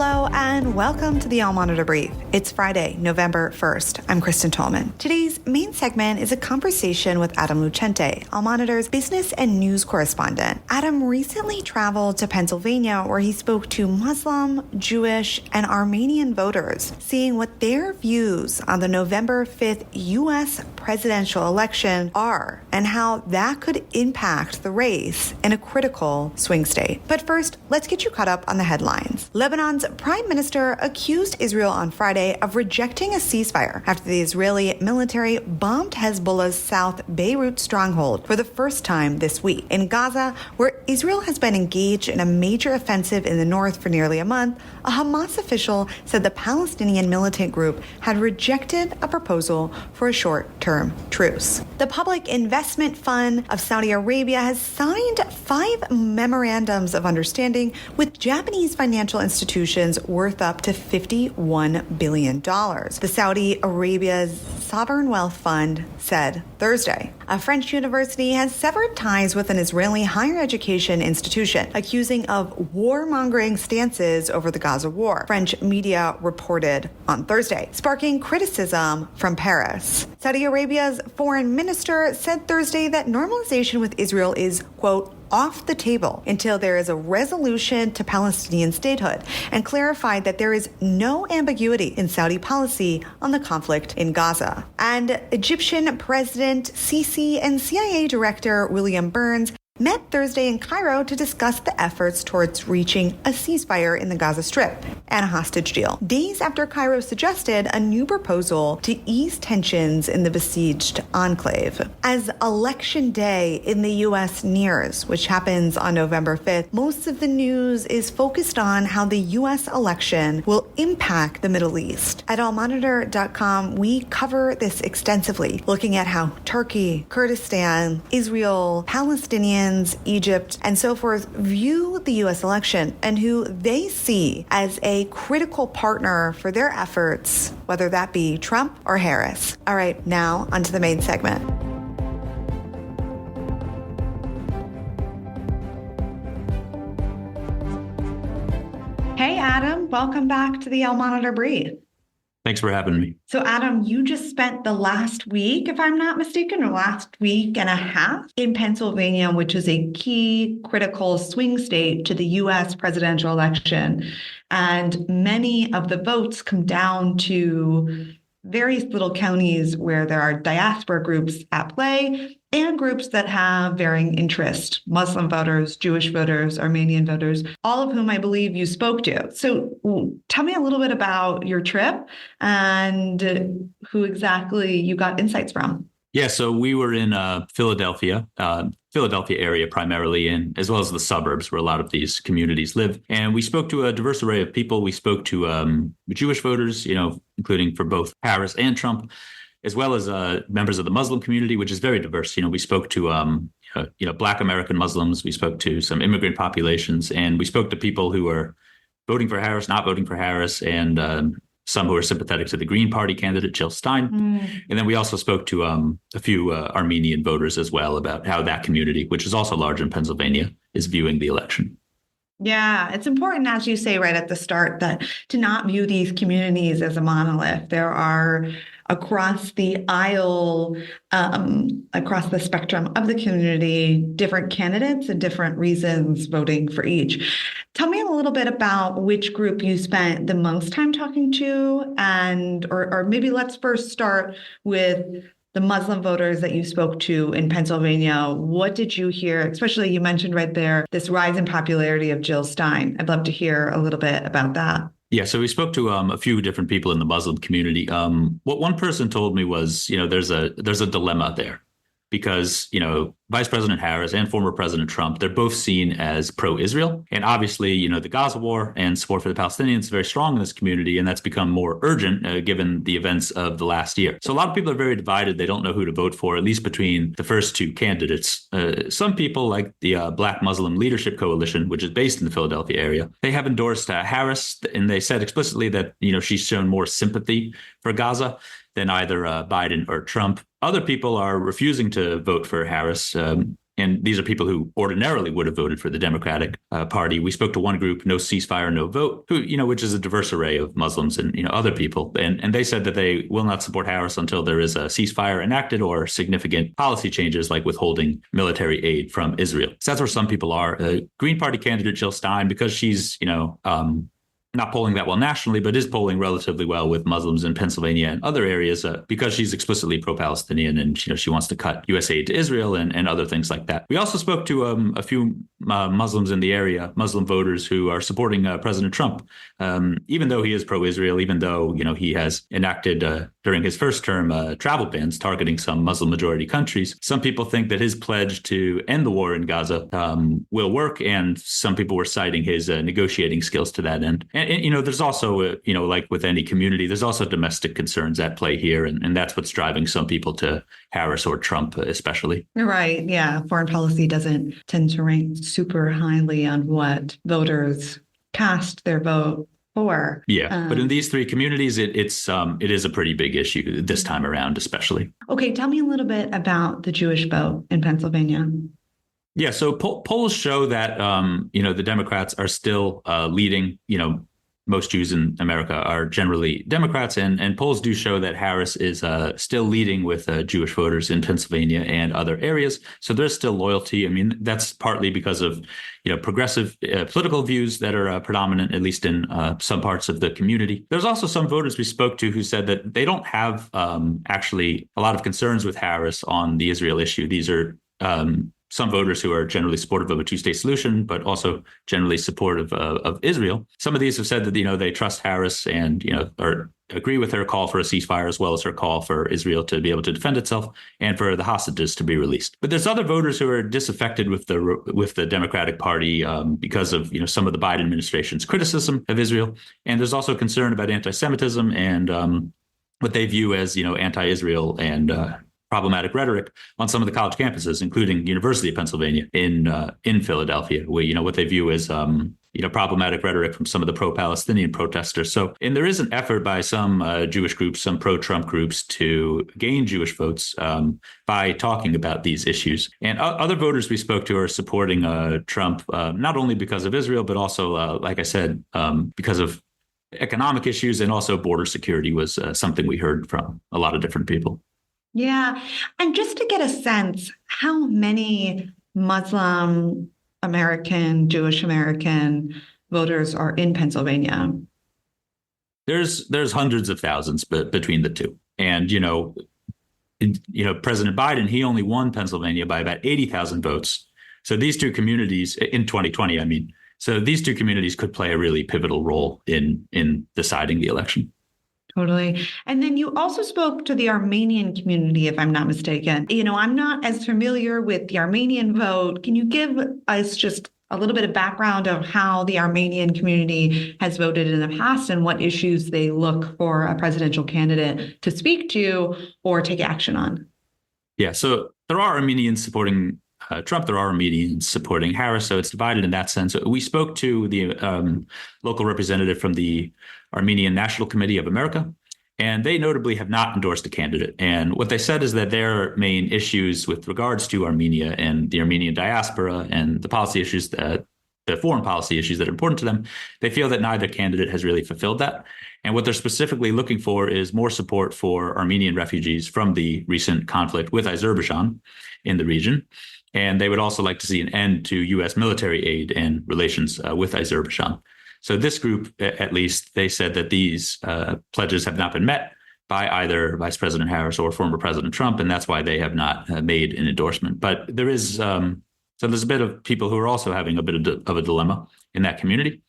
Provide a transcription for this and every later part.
Hello and welcome to the All Monitor Brief. It's Friday, November 1st. I'm Kristen Tolman. Today's main segment is a conversation with Adam Lucente, All Monitor's business and news correspondent. Adam recently traveled to Pennsylvania where he spoke to Muslim, Jewish, and Armenian voters, seeing what their views on the November 5th U.S. presidential election are and how that could impact the race in a critical swing state. But first, let's get you caught up on the headlines. Lebanon's prime minister accused Israel on Friday of rejecting a ceasefire after the Israeli military bombed Hezbollah's South Beirut stronghold for the first time this week. In Gaza, where Israel has been engaged in a major offensive in the north for nearly a month, a Hamas official said the Palestinian militant group had rejected a proposal for a short-term truce. The Public Investment Fund of Saudi Arabia has signed 5 memorandums of understanding with Japanese financial institutions worth up to $51 billion. The Saudi Arabia's Sovereign Wealth Fund said Thursday. A French university has severed ties with an Israeli higher education institution, accusing of warmongering stances over the Gaza war, French media reported on Thursday, sparking criticism from Paris. Saudi Arabia's foreign minister said Thursday that normalization with Israel is, quote, off the table until there is a resolution to Palestinian statehood, and clarified that there is no ambiguity in Saudi policy on the conflict in Gaza. And Egyptian President Sisi and CIA Director William Burns met Thursday in Cairo to discuss the efforts towards reaching a ceasefire in the Gaza Strip and a hostage deal, days after Cairo suggested a new proposal to ease tensions in the besieged enclave. As Election Day in the U.S. nears, which happens on November 5th, most of the news is focused on how the U.S. election will impact the Middle East. At allmonitor.com, we cover this extensively, looking at how Turkey, Kurdistan, Israel, Palestinians, Egypt, and so forth view the U.S. election and who they see as a critical partner for their efforts, whether that be Trump or Harris. All right, now onto the main segment. Hey, Adam, welcome back to the All Monitor Brief. Thanks for having me. So, Adam, you just spent the last week, if I'm not mistaken, or last week and a half in Pennsylvania, which is a key critical swing state to the U.S. presidential election. And many of the votes come down to various little counties where there are diaspora groups at play and groups that have varying interest, Muslim voters, Jewish voters, Armenian voters, all of whom I believe you spoke to. So tell me a little bit about your trip and who exactly you got insights from. Yeah, so we were in Philadelphia area primarily, and as well as the suburbs where a lot of these communities live. And we spoke to a diverse array of people. We spoke to Jewish voters, including for both Harris and Trump, as well as members of the Muslim community, which is very diverse. We spoke to Black American Muslims. We spoke to some immigrant populations, and we spoke to people who are voting for Harris, not voting for Harris, and some who are sympathetic to the Green Party candidate, Jill Stein. And then we also spoke to a few Armenian voters as well about how that community, which is also large in Pennsylvania, is viewing the election. Yeah, it's important, as you say right at the start, that to not view these communities as a monolith. There are across the aisle, across the spectrum of the community, different candidates and different reasons voting for each. Tell me a little bit about which group you spent the most time talking to, or maybe let's first start with the Muslim voters that you spoke to in Pennsylvania. What did you hear? Especially you mentioned right there, this rise in popularity of Jill Stein. I'd love to hear a little bit about that. Yeah, so we spoke to a few different people in the Muslim community. What one person told me was, there's a dilemma there because, Vice President Harris and former President Trump, they're both seen as pro-Israel. And obviously, the Gaza war and support for the Palestinians is very strong in this community. And that's become more urgent given the events of the last year. So a lot of people are very divided. They don't know who to vote for, at least between the first two candidates. Some people, like the Black Muslim Leadership Coalition, which is based in the Philadelphia area, they have endorsed Harris. And they said explicitly that, she's shown more sympathy for Gaza than either Biden or Trump. Other people are refusing to vote for Harris. and these are people who ordinarily would have voted for the Democratic Party. We spoke to one group, No Ceasefire, No Vote, who, which is a diverse array of Muslims and, other people. And they said that they will not support Harris until there is a ceasefire enacted or significant policy changes like withholding military aid from Israel. So that's where some people are. Green Party candidate Jill Stein, because she's, not polling that well nationally, but is polling relatively well with Muslims in Pennsylvania and other areas because she's explicitly pro-Palestinian and she wants to cut U.S. aid to Israel and other things like that. We also spoke to a few Muslims in the area, Muslim voters who are supporting President Trump, even though he is pro-Israel, even though he has enacted during his first term travel bans targeting some Muslim majority countries. Some people think that his pledge to end the war in Gaza will work, and some people were citing his negotiating skills to that end. And there's also, like with any community, there's also domestic concerns at play here. And that's what's driving some people to Harris or Trump, especially. Right. Yeah. Foreign policy doesn't tend to rank super highly on what voters cast their vote for. Yeah. But in these three communities, it is a pretty big issue this time around, especially. Okay. Tell me a little bit about the Jewish vote in Pennsylvania. Yeah, so polls show that the Democrats are still leading. Most Jews in America are generally Democrats, and polls do show that Harris is still leading with Jewish voters in Pennsylvania and other areas. So there's still loyalty. I mean, that's partly because of progressive political views that are predominant, at least in some parts of the community. There's also some voters we spoke to who said that they don't have actually a lot of concerns with Harris on the Israel issue. These are some voters who are generally supportive of a two-state solution, but also generally supportive of Israel. Some of these have said that, they trust Harris and, or agree with her call for a ceasefire, as well as her call for Israel to be able to defend itself and for the hostages to be released. But there's other voters who are disaffected with the Democratic Party because of, some of the Biden administration's criticism of Israel. And there's also concern about anti-Semitism and what they view as, anti-Israel and problematic rhetoric on some of the college campuses, including University of Pennsylvania in Philadelphia, where what they view as problematic rhetoric from some of the pro-Palestinian protesters. So, and there is an effort by some Jewish groups, some pro-Trump groups, to gain Jewish votes by talking about these issues. And other voters we spoke to are supporting Trump, not only because of Israel, but also, like I said, because of economic issues, and also border security was something we heard from a lot of different people. Yeah. And just to get a sense, how many Muslim American, Jewish American voters are in Pennsylvania? There's hundreds of thousands between the two. And, President Biden, he only won Pennsylvania by about 80,000 votes. So these two communities in 2020, so these two communities could play a really pivotal role in deciding the election. Totally. And then you also spoke to the Armenian community, if I'm not mistaken. I'm not as familiar with the Armenian vote. Can you give us just a little bit of background of how the Armenian community has voted in the past and what issues they look for a presidential candidate to speak to or take action on? Yeah, so there are Armenians supporting Trump, there are Armenians supporting Harris, so it's divided in that sense. We spoke to the local representative from the Armenian National Committee of America, and they notably have not endorsed a candidate. And what they said is that their main issues with regards to Armenia and the Armenian diaspora and the policy issues the foreign policy issues that are important to them, they feel that neither candidate has really fulfilled that. And what they're specifically looking for is more support for Armenian refugees from the recent conflict with Azerbaijan in the region. And they would also like to see an end to U.S. military aid and relations with Azerbaijan. So this group, at least, they said that these pledges have not been met by either Vice President Harris or former President Trump, and that's why they have not made an endorsement. But there is, so there's a bit of people who are also having a bit of a dilemma in that community.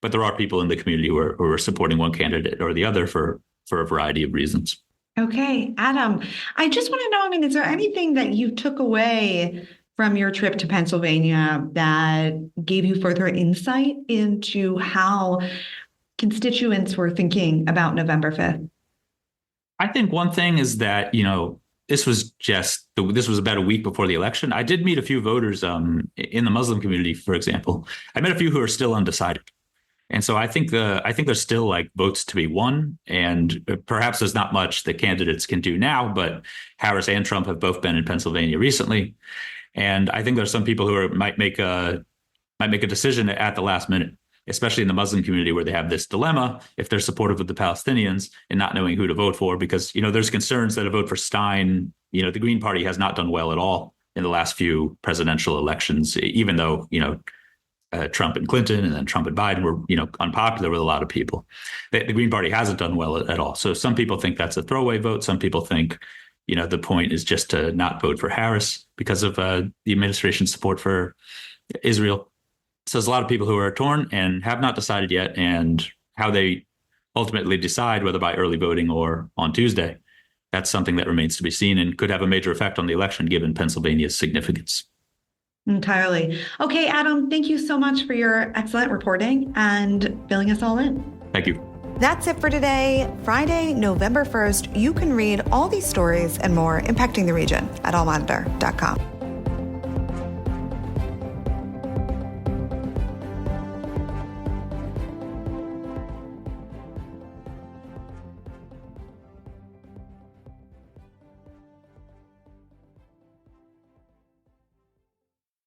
But there are people in the community who are supporting one candidate or the other for a variety of reasons. Okay, Adam, I just want to know, is there anything that you took away from your trip to Pennsylvania that gave you further insight into how constituents were thinking about November 5th? I think one thing is that, this was about a week before the election. I did meet a few voters in the Muslim community, for example. I met a few who are still undecided. And so I think there's still like votes to be won, and perhaps there's not much the candidates can do now. But Harris and Trump have both been in Pennsylvania recently, and I think there's some people who might make a decision at the last minute, especially in the Muslim community where they have this dilemma if they're supportive of the Palestinians and not knowing who to vote for, because there's concerns that a vote for Stein, the Green Party has not done well at all in the last few presidential elections, even though Trump and Clinton and then Trump and Biden were, unpopular with a lot of people. The Green Party hasn't done well at all. So some people think that's a throwaway vote. Some people think, the point is just to not vote for Harris because of the administration's support for Israel. So there's a lot of people who are torn and have not decided yet, and how they ultimately decide, whether by early voting or on Tuesday, that's something that remains to be seen and could have a major effect on the election given Pennsylvania's significance. Entirely. Okay, Adam, thank you so much for your excellent reporting and filling us all in. Thank you. That's it for today. Friday, November 1st, you can read all these stories and more impacting the region at allmonitor.com.